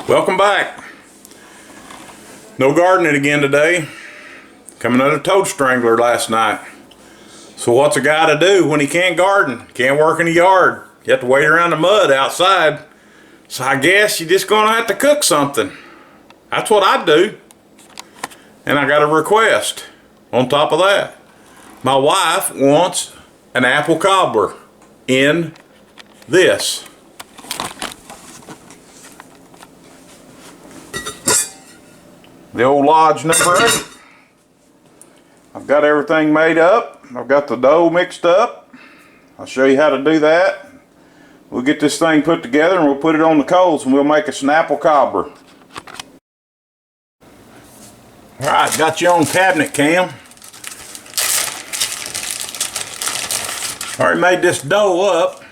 Welcome back. No gardening again today. Coming out of toad strangler last night. So what's a guy to do when he can't garden? Can't work in the yard. You have to wait around the mud outside. So I guess you're just gonna have to cook something. That's what I do. And I got a request on top of that. My wife wants an apple cobbler in this. The old Lodge number 8. I've got everything made up. I've got the dough mixed up. I'll show you how to do that. We'll get this thing put together and we'll put it on the coals and we'll make us an apple cobbler. Alright, got you on cabinet cam. Already made this dough up.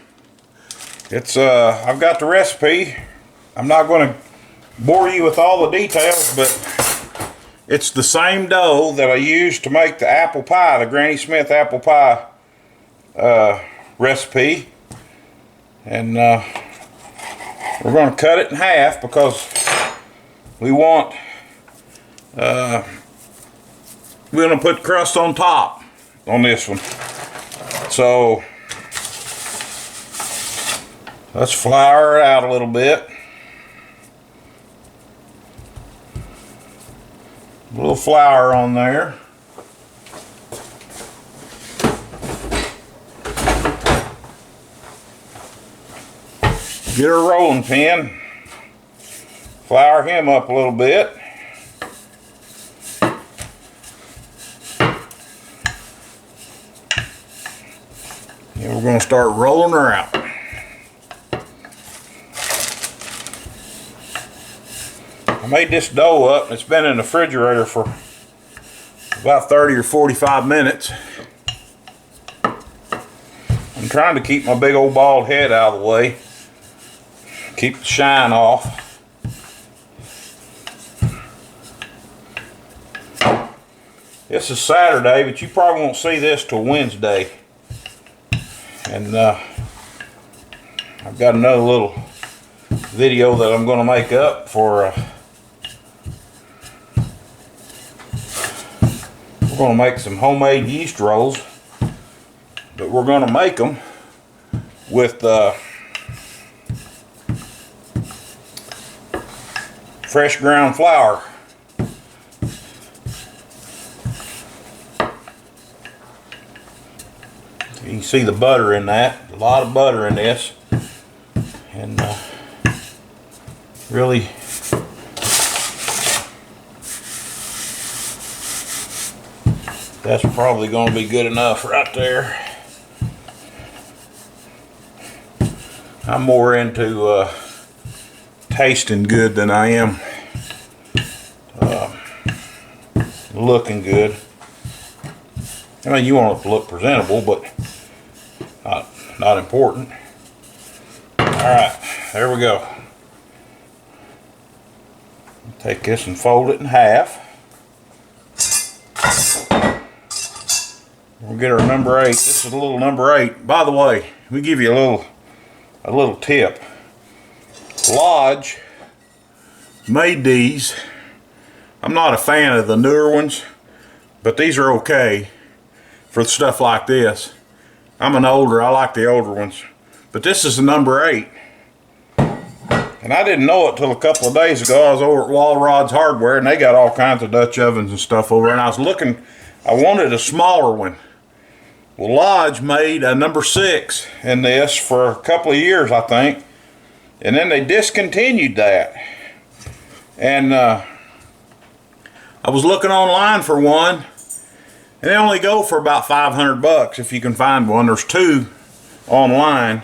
It's I've got the recipe. I'm not going to bore you with all the details, but it's the same dough that I used to make the apple pie, the Granny Smith apple pie recipe. And we're going to cut it in half because we want, we're going to put crust on top on this one. So let's flour it out a little bit. A little flour on there. Get a rolling pin. Flour him up a little bit. And we're going to start rolling her out. I made this dough up and it's been in the refrigerator for about 30 or 45 minutes. I'm trying to keep my big old bald head out of the way. Keep the shine off. This is Saturday, but you probably won't see this till Wednesday. And I've got another little video that I'm going to make up for we're going to make some homemade yeast rolls, but we're going to make them with fresh ground flour. You can see the butter in that. A lot of butter in this, and really that's probably going to be good enough right there. I'm more into tasting good than I am looking good. I mean, you want it to look presentable, but not important. Alright, there we go. Take this and fold it in half. We'll get our number 8. This is a little number 8. By the way, let me give you a little tip. Lodge made these. I'm not a fan of the newer ones, but these are okay for stuff like this. I like the older ones, but this is the number 8. And I didn't know it till a couple of days ago. I was over at Wall Rod's Hardware and they got all kinds of Dutch ovens and stuff over there, and I was looking, I wanted a smaller one. Well, Lodge made a number 6 in this for a couple of years, I think, and then they discontinued that. And I was looking online for one, and they only go for about $500 if you can find one. There's 2 online,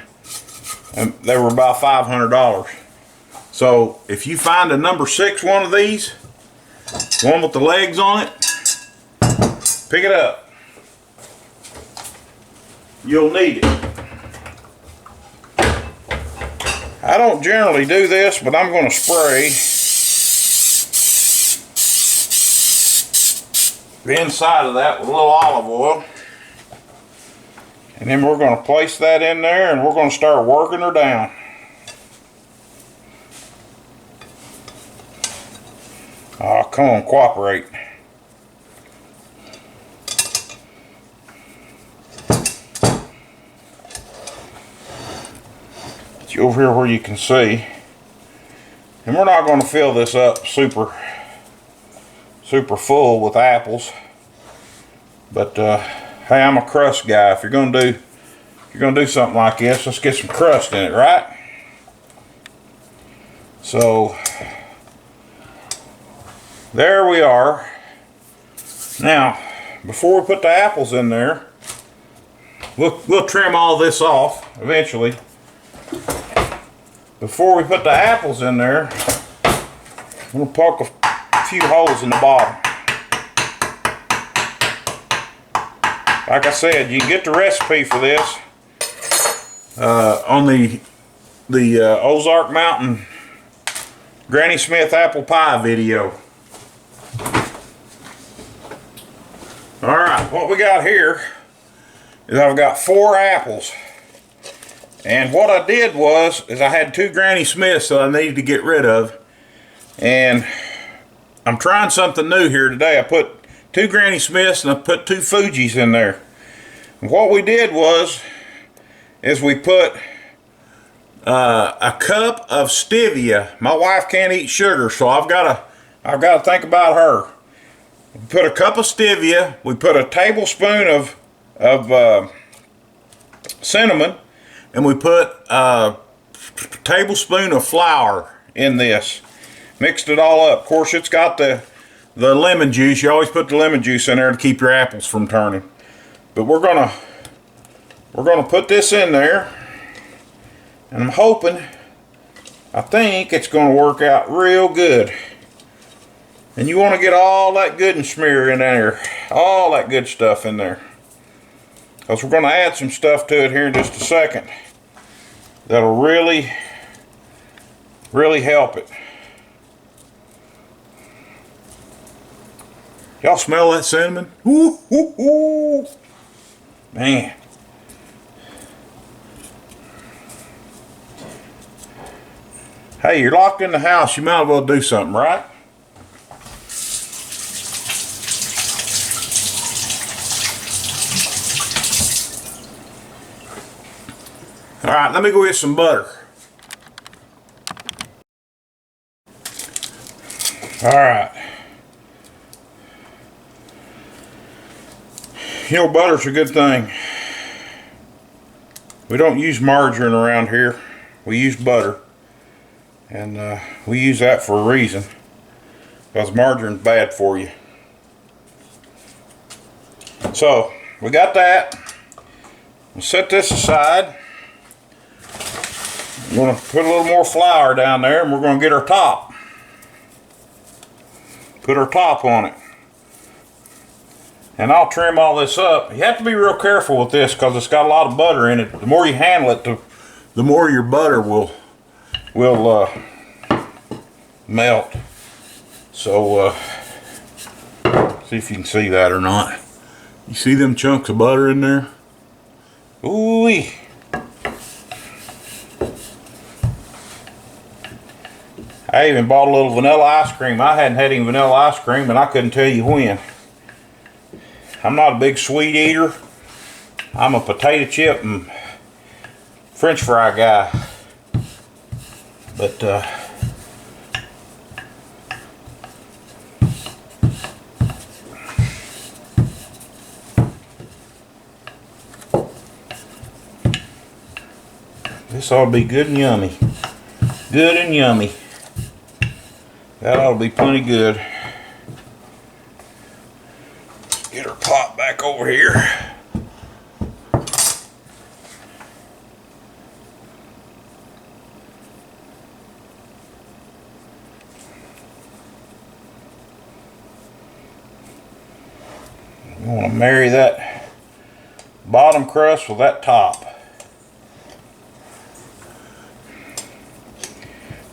and they were about $500. So if you find a number 6 one of these, one with the legs on it, pick it up. You'll need it. I don't generally do this, but I'm going to spray the inside of that with a little olive oil. And then we're going to place that in there and we're going to start working her down. Oh, come on, cooperate. Get you over here where you can see. And we're not going to fill this up super full with apples. But hey, I'm a crust guy. If you're gonna do something like this, let's get some crust in it, right? So there we are. Now, before we put the apples in there, we'll trim all this off eventually. Before we put the apples in there, I'm gonna poke a few holes in the bottom. Like I said, you can get the recipe for this on the Ozark Mountain Granny Smith apple pie video. Alright, what we got here is I've got 4 apples. And what I did was I had 2 Granny Smiths that I needed to get rid of. And I'm trying something new here today. I put 2 Granny Smiths and I put 2 Fujis in there. And what we did was we put a cup of stevia. My wife can't eat sugar, so I've got to think about her. We put a cup of stevia. We put a tablespoon of cinnamon, and we put a tablespoon of flour in this. Mixed it all up. Of course, it's got the lemon juice. You always put the lemon juice in there to keep your apples from turning. But we're gonna put this in there, and I'm hoping, I think it's gonna work out real good. And you want to get all that good and smear in there, all that good stuff in there, because we're gonna add some stuff to it here in just a second that'll really help it. Y'all smell that cinnamon? Ooh, ooh, ooh. Man. Hey, you're locked in the house. You might as well do something, right? All right, let me go get some butter. All right. You know, butter's a good thing. We don't use margarine around here. We use butter. And we use that for a reason. Because margarine's bad for you. So, we got that. We'll set this aside. I'm going to put a little more flour down there, and we're going to get our top. Put our top on it. And I'll trim all this up. You have to be real careful with this because it's got a lot of butter in it. The more you handle it, the more your butter will melt. So see if you can see that or not. You see them chunks of butter in there? Ooh-wee. I even bought a little vanilla ice cream. I hadn't had any vanilla ice cream, and I couldn't tell you when. I'm not a big sweet eater. I'm a potato chip and French fry guy. But this ought to be good and yummy. Good and yummy. That ought to be plenty good. Get our pot back over here. You want to marry that bottom crust with that top.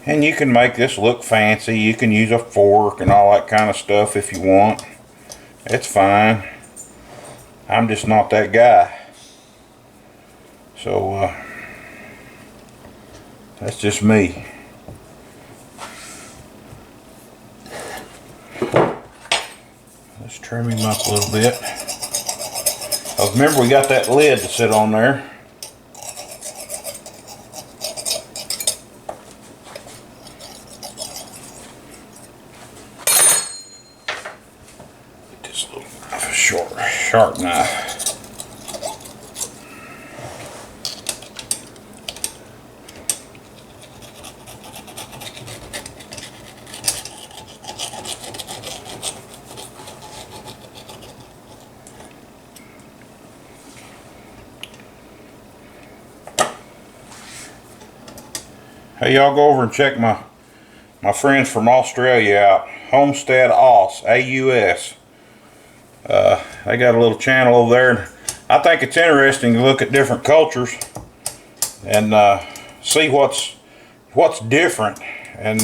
And you can make this look fancy. You can use a fork and all that kind of stuff if you want. It's fine. I'm just not that guy. So that's just me. Let's trim him up a little bit. Remember, we got that lid to sit on there. Get this little sharp knife. Hey, y'all go over and check my friends from Australia out. Homestead Aus, A-U-S. They got a little channel over there, and I think it's interesting to look at different cultures and see what's different, and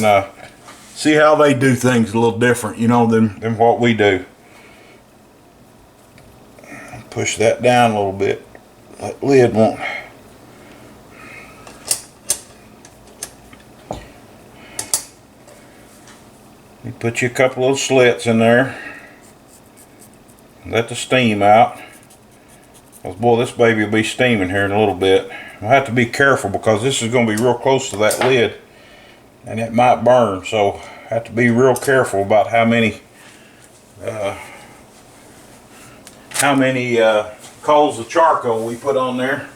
see how they do things a little different, you know, than what we do. Push that down a little bit. That lid won't. You put you a couple of slits in there. Let the steam out. Because boy, this baby will be steaming here in a little bit. I'll have to be careful because this is going to be real close to that lid and it might burn. So I have to be real careful about how many coals of charcoal we put on there.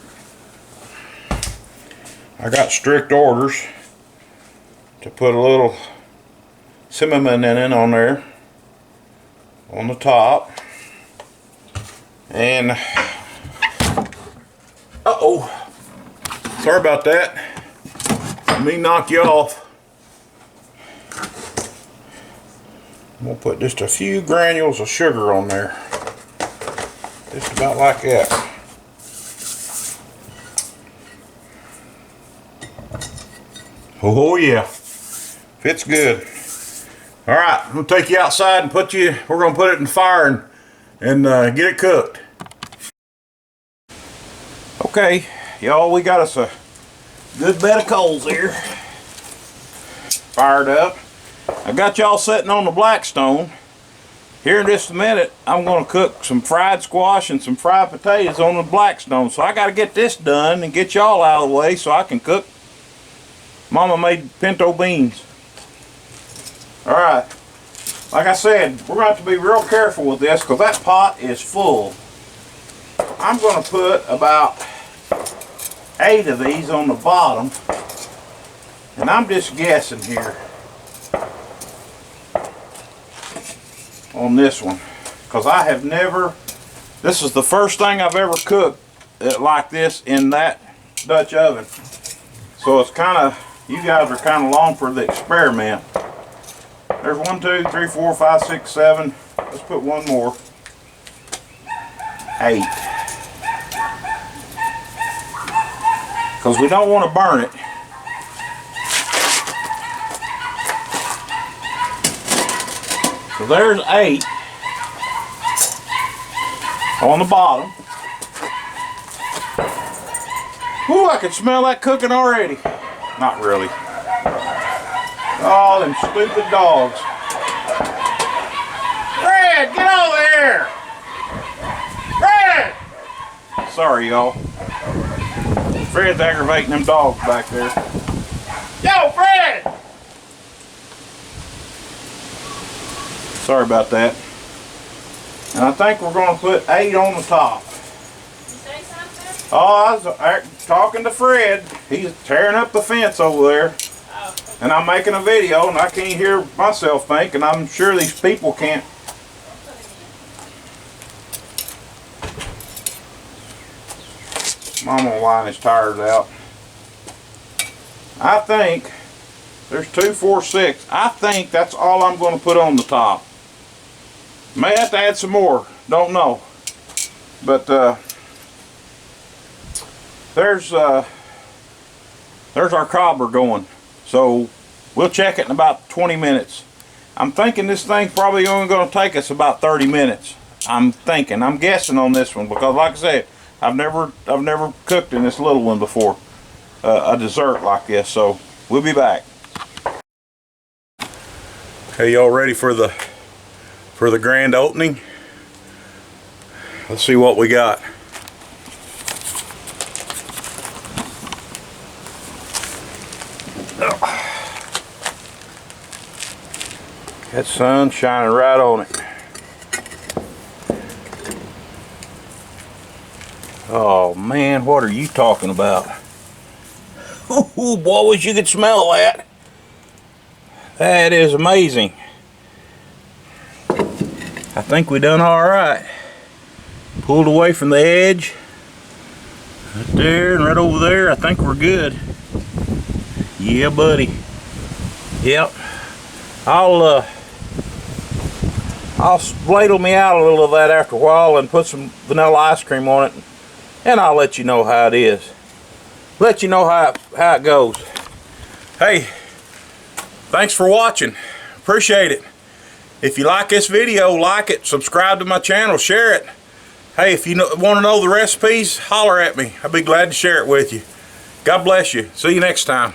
I got strict orders to put a little cinnamon in it on there on the top, and sorry about that, let me knock you off. I'm gonna put just a few granules of sugar on there, just about like that. Oh yeah, fits good. All right, I'm gonna take you outside and we're gonna put it in the fire and get it cooked. Okay, y'all, we got us a good bed of coals here. Fired up. I got y'all sitting on the Blackstone. Here in just a minute, I'm gonna cook some fried squash and some fried potatoes on the Blackstone. So I gotta get this done and get y'all out of the way so I can cook Mama made pinto beans. Alright, like I said, we're going to have to be real careful with this because that pot is full. I'm going to put about 8 of these on the bottom, and I'm just guessing here on this one because I have never, this is the first thing I've ever cooked like this in that Dutch oven. So it's kind of, you guys are kind of long for the experiment. There's 1, 2, 3, 4, 5, 6, 7. Let's put one more. 8. Because we don't want to burn it. So there's 8 on the bottom. Ooh, I can smell that cooking already. Not really. Oh, them stupid dogs. Fred, get over here! Fred! Sorry, y'all. Fred's aggravating them dogs back there. Yo, Fred! Sorry about that. And I think we're going to put 8 on the top. You say something? Oh, I was talking to Fred. He's tearing up the fence over there. And I'm making a video and I can't hear myself think, and I'm sure these people can't. Mama line his tires out. I think there's 2, 4, 6. I think that's all I'm going to put on the top. May have to add some more. Don't know. But there's our cobbler going. So we'll check it in about 20 minutes. I'm thinking this thing's probably only going to take us about 30 minutes. I'm guessing on this one because, like I said, I've never cooked in this little one before, a dessert like this. So we'll be back. Hey, y'all ready for the for the grand opening. Let's see what we got. That sun shining right on it. Oh man, what are you talking about? Ooh, boy, wish you could smell that. That is amazing. I think we done all right. Pulled away from the edge. Right there and right over there. I think we're good. Yeah, buddy. Yep. I'll ladle me out a little of that after a while and put some vanilla ice cream on it, and I'll let you know how it is. Let you know how it goes. Hey, thanks for watching. Appreciate it. If you like this video, like it, subscribe to my channel, share it. Hey, if you want to know the recipes, holler at me. I'd be glad to share it with you. God bless you. See you next time.